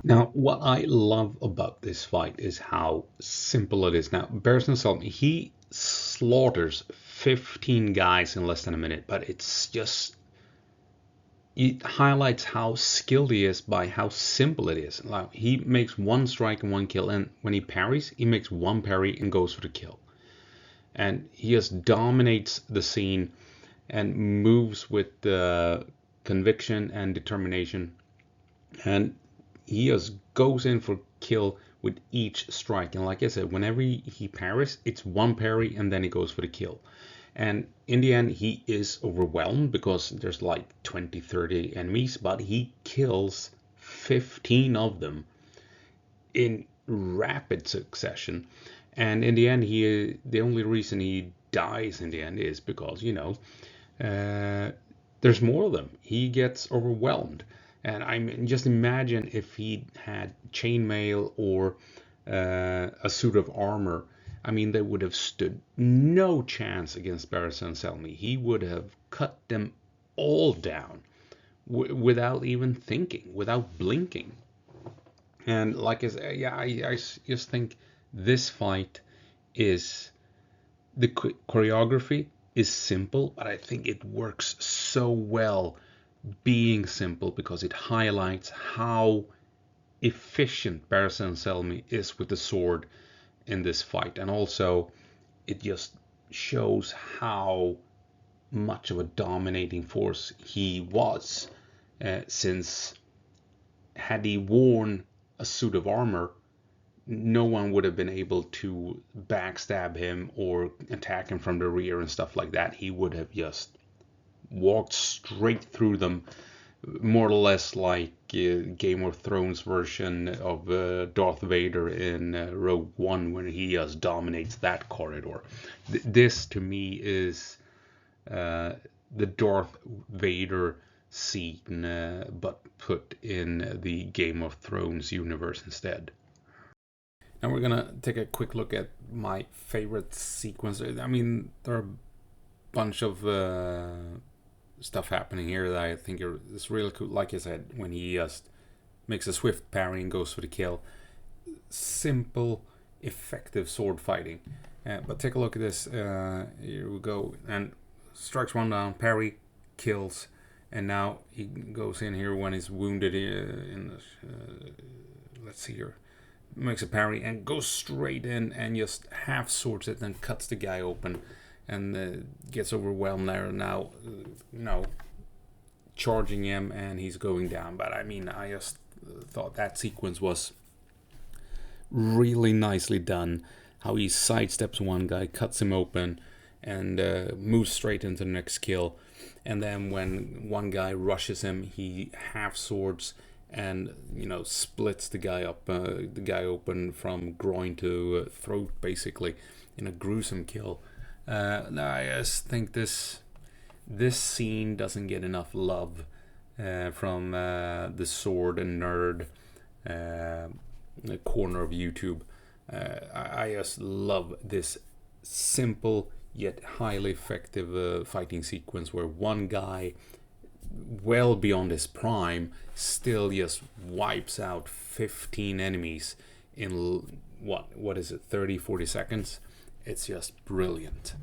Now, what I love about this fight is how simple it is. Now, Barrison Selmy, he slaughters 15 guys in less than a minute, but it's just, it highlights how skilled he is by how simple it is. Like, he makes one strike and one kill, and when he parries, he makes one parry and goes for the kill. And he just dominates the scene and moves with the conviction and determination. And he just goes in for kill with each strike. And like I said, whenever he parries, it's one parry and then he goes for the kill. And in the end, he is overwhelmed because there's like 20, 30 enemies, but he kills 15 of them in rapid succession. And in the end, the only reason he dies in the end is because, there's more of them. He gets overwhelmed. And I mean, just imagine if he had chainmail or a suit of armor. I mean, they would have stood no chance against Barrison Selmy. He would have cut them all down without even thinking, without blinking. And like I said, yeah, I just think this fight is the choreography is simple, but I think it works so well being simple because it highlights how efficient Barrison Selmy is with the sword in this fight, and also it just shows how much of a dominating force he was. Since had he worn a suit of armor, no one would have been able to backstab him or attack him from the rear and stuff like that. He would have just walked straight through them, more or less like Game of Thrones version of Darth Vader in Rogue One, when he just dominates that corridor. This to me is the Darth Vader scene, but put in the Game of Thrones universe instead. Now we're gonna take a quick look at my favorite sequence. I mean, there are a bunch of stuff happening here that I think is really cool. Like I said, when he just makes a swift parry and goes for the kill. Simple, effective sword fighting. But take a look at this. Here we go. And strikes one down, parry, kills. And now he goes in here when he's wounded let's see here. Makes a parry and goes straight in and just half swords it and cuts the guy open and gets overwhelmed there now, charging him and he's going down. But I mean, I just thought that sequence was really nicely done. How he sidesteps one guy, cuts him open, and moves straight into the next kill. And then when one guy rushes him, he half swords and splits the guy open from groin to throat, basically, in a gruesome kill. I just think this scene doesn't get enough love from the sword and nerd corner of YouTube. I just love this simple yet highly effective fighting sequence where one guy, well beyond his prime, still just wipes out 15 enemies in what is it, 30-40 seconds. It's just brilliant.